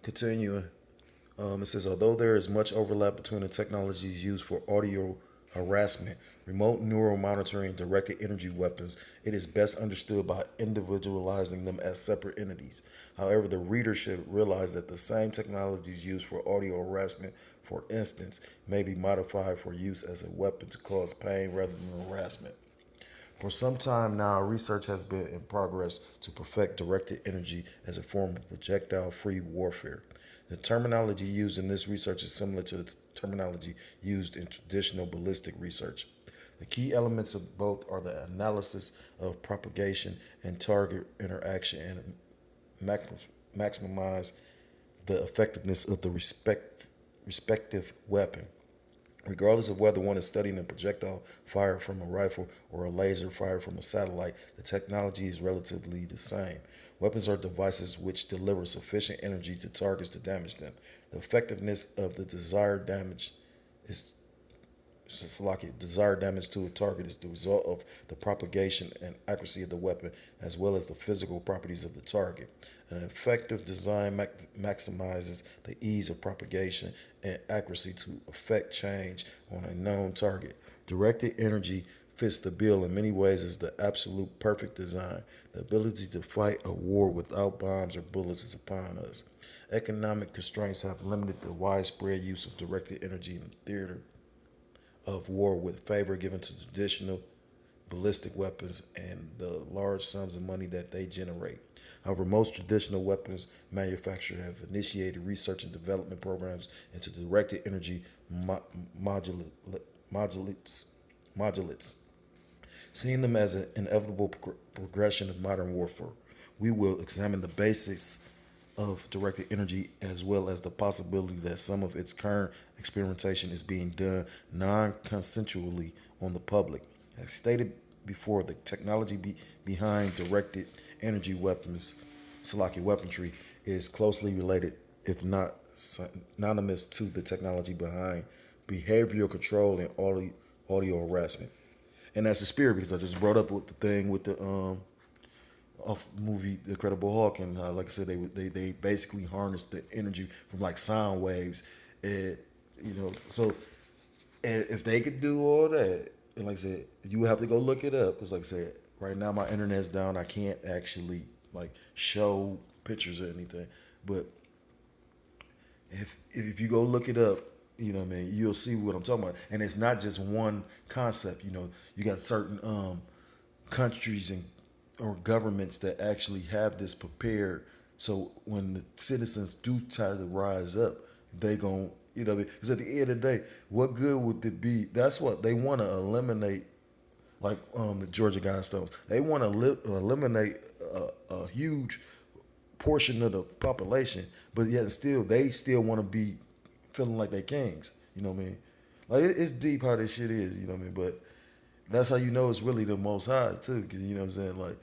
Continuing, it says, although there is much overlap between the technologies used for audio harassment, remote neural monitoring, and directed energy weapons, it is best understood by individualizing them as separate entities. However, the reader should realize that the same technologies used for audio harassment, for instance, may be modified for use as a weapon to cause pain rather than harassment. For some time now, research has been in progress to perfect directed energy as a form of projectile free warfare. The terminology used in this research is similar to the terminology used in traditional ballistic research. The key elements of both are the analysis of propagation and target interaction and maximize the effectiveness of the respective weapon. Regardless of whether one is studying a projectile fired from a rifle or a laser fired from a satellite, the technology is relatively the same. Weapons are devices which deliver sufficient energy to targets to damage them. The effectiveness of the is desired damage to a target is the result of the propagation and accuracy of the weapon, as well as the physical properties of the target. An effective design maximizes the ease of propagation and accuracy to affect change on a known target. Directed energy fits the bill in many ways as the absolute perfect design. The ability to fight a war without bombs or bullets is upon us. Economic constraints have limited the widespread use of directed energy in the theater of war, with favor given to traditional ballistic weapons and the large sums of money that they generate. However, most traditional weapons manufacturers have initiated research and development programs into directed energy modulates, modulates, seeing them as an inevitable progression of modern warfare. We will examine the basics of directed energy as well as the possibility that some of its current experimentation is being done non consensually on the public. As stated before, the technology behind directed energy weapons, Salaki weaponry, is closely related, if not synonymous, to the technology behind behavioral control and audio harassment. And that's the spirit because I just brought up with the thing with the of movie The Incredible Hulk, and like I said, they basically harness the energy from like sound waves, and so and if they could do all that, and like I said, you would have to go look it up because like I said, right now my internet's down, I can't actually like show pictures or anything, but if you go look it up, what I mean, you'll see what I'm talking about, and it's not just one concept. You got certain countries and or governments that actually have this prepared. So when the citizens do try to rise up, they gon' because at the end of the day, what good would it be? That's what they want to eliminate, like the Georgia Guidestones. They want to eliminate a huge portion of the population, but yet still they still want to be feeling like they kings. You know what I mean? Like it's deep how this shit is. You know what I mean? But that's how you know it's really the Most High too, because you know what I'm saying. Like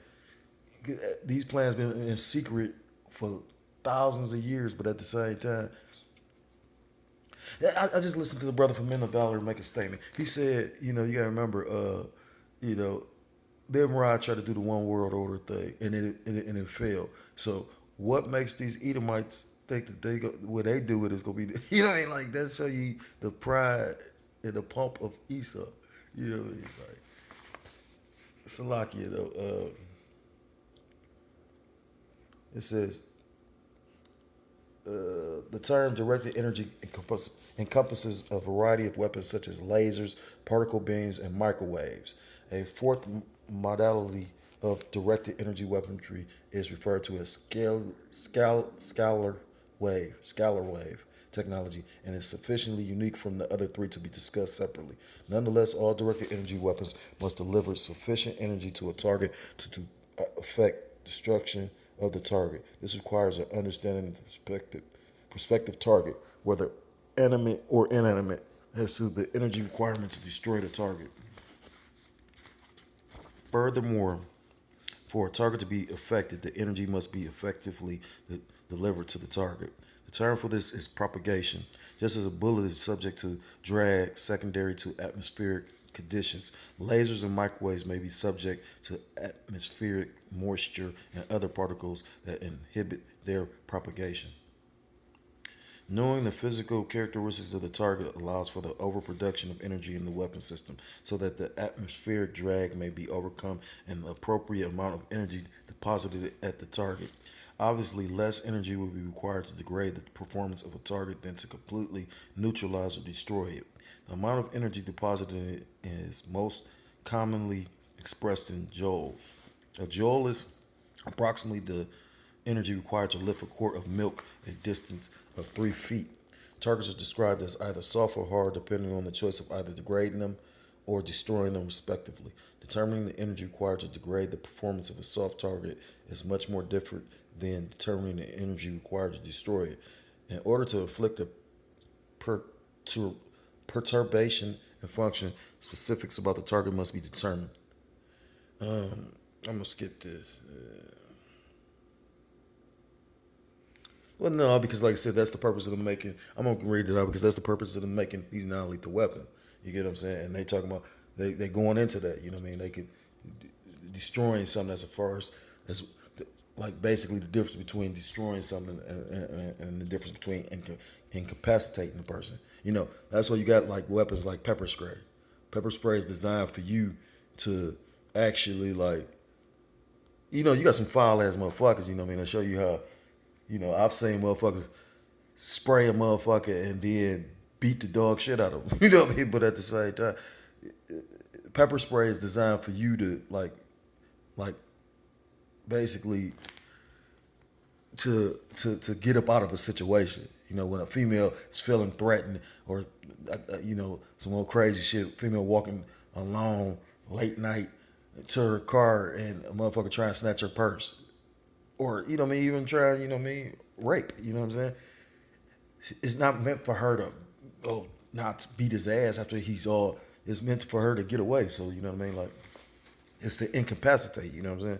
these plans been in secret for thousands of years, but at the same time, I just listened to the brother from Men of Valor make a statement. He said, you gotta remember, you know, them Rod tried to do the one world order thing, and it failed. So what makes these Edomites think that they go what they do it is gonna be, you know what I mean? Like that show you the pride and the pump of Esau. You know what I mean? Like Salakia though. It says the term directed energy encompasses a variety of weapons such as lasers, particle beams, and microwaves. A fourth modality of directed energy weaponry is referred to as scalar wave technology, and is sufficiently unique from the other three to be discussed separately. Nonetheless, all directed energy weapons must deliver sufficient energy to a target to affect destruction of the target. This requires an understanding of the prospective target, whether animate or inanimate, as to the energy requirement to destroy the target. Furthermore, for a target to be affected, the energy must be effectively delivered to the target. The term for this is propagation. Just as a bullet is subject to drag secondary to atmospheric conditions, lasers and microwaves may be subject to atmospheric moisture and other particles that inhibit their propagation. Knowing the physical characteristics of the target allows for the overproduction of energy in the weapon system so that the atmospheric drag may be overcome and the appropriate amount of energy deposited at the target. Obviously, less energy will be required to degrade the performance of a target than to completely neutralize or destroy it. The amount of energy deposited in it is most commonly expressed in joules. A joule is approximately the energy required to lift a quart of milk a distance of 3 feet. Targets are described as either soft or hard depending on the choice of either degrading them or destroying them respectively. Determining the energy required to degrade the performance of a soft target is much more different than determining the energy required to destroy it. In order to inflict a perturbation in function, specifics about the target must be determined. I'm gonna skip this. Well, no, because like I said, that's the purpose of them making. I'm gonna read it out because that's the purpose of them making these non-lethal weapons. You get what I'm saying? And they talking about they going into that. You know what I mean? They could destroying something as far as like basically the difference between destroying something and the difference between incapacitating the person. You know, that's why you got like weapons like pepper spray. Pepper spray is designed for you to actually like, you know, you got some foul ass motherfuckers. You know what I mean? They show you how. You know, I've seen motherfuckers spray a motherfucker and then beat the dog shit out of them. You know what I mean? But at the same time, pepper spray is designed for you to like basically to get up out of a situation. You know, when a female is feeling threatened or you know some old crazy shit, female walking alone late night to her car and a motherfucker trying to snatch her purse, or you know what I mean, even try you know what I mean rape. You know what I'm saying? It's not meant for her to not beat his ass after he's all. It's meant for her to get away. So you know what I mean, like it's to incapacitate. You know what I'm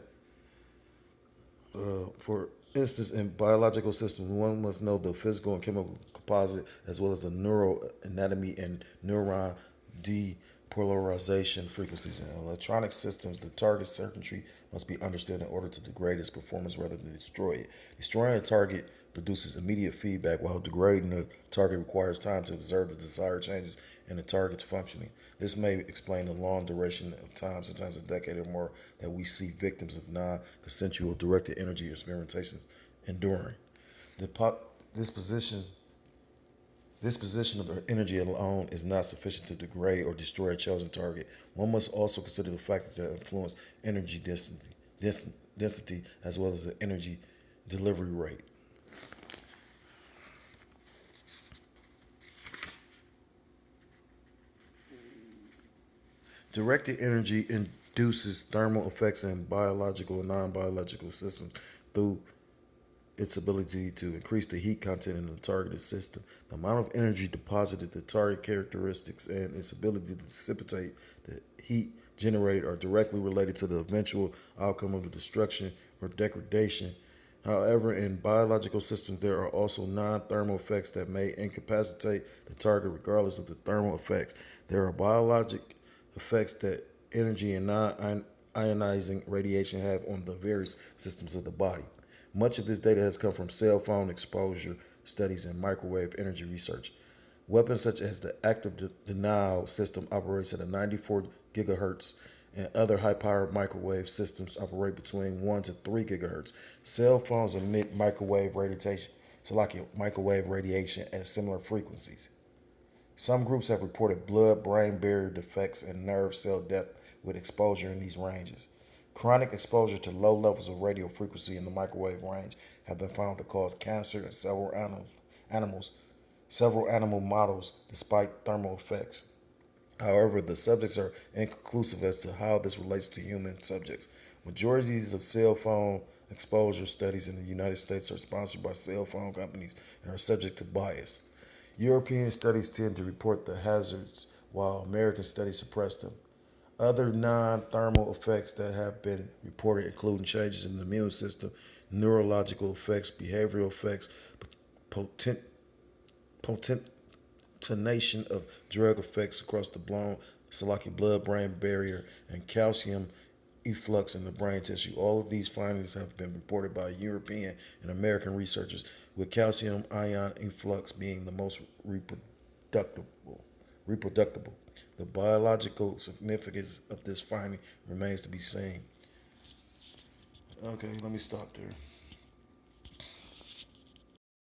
saying? For instance, in biological systems, one must know the physical and chemical composite as well as the neural anatomy and neuron depolarization frequencies. In electronic systems, the target circuitry must be understood in order to degrade its performance rather than destroy it. Destroying a target produces immediate feedback, while degrading the target requires time to observe the desired changes in the target's functioning. This may explain the long duration of time, sometimes a decade or more, that we see victims of non-consensual directed energy experimentations enduring. The disposition of energy alone is not sufficient to degrade or destroy a chosen target. One must also consider the factors that influence energy density as well as the energy delivery rate. Directed energy induces thermal effects in biological and non-biological systems through its ability to increase the heat content in the targeted system. The amount of energy deposited, the target characteristics, and its ability to dissipate the heat generated are directly related to the eventual outcome of the destruction or degradation. However, in biological systems, there are also non-thermal effects that may incapacitate the target regardless of the thermal effects. There are biologic effects that energy and non-ionizing radiation have on the various systems of the body. Much of this data has come from cell phone exposure studies and microwave energy research. Weapons such as the active denial system operates at a 94 gigahertz, and other high-powered microwave systems operate between 1 to 3 gigahertz. Cell phones emit microwave radiation at similar frequencies. Some groups have reported blood-brain barrier defects and nerve cell death with exposure in these ranges. Chronic exposure to low levels of radio frequency in the microwave range have been found to cause cancer in several animal models, despite thermal effects. However, the subjects are inconclusive as to how this relates to human subjects. Majorities of cell phone exposure studies in the United States are sponsored by cell phone companies and are subject to bias. European studies tend to report the hazards, while American studies suppress them. Other non-thermal effects that have been reported include changes in the immune system, neurological effects, behavioral effects, potentiation of drug effects across the blood-brain barrier, and calcium efflux in the brain tissue. All of these findings have been reported by European and American researchers, with calcium ion efflux being the most reproducible. The biological significance of this finding remains to be seen. Okay, let me stop there.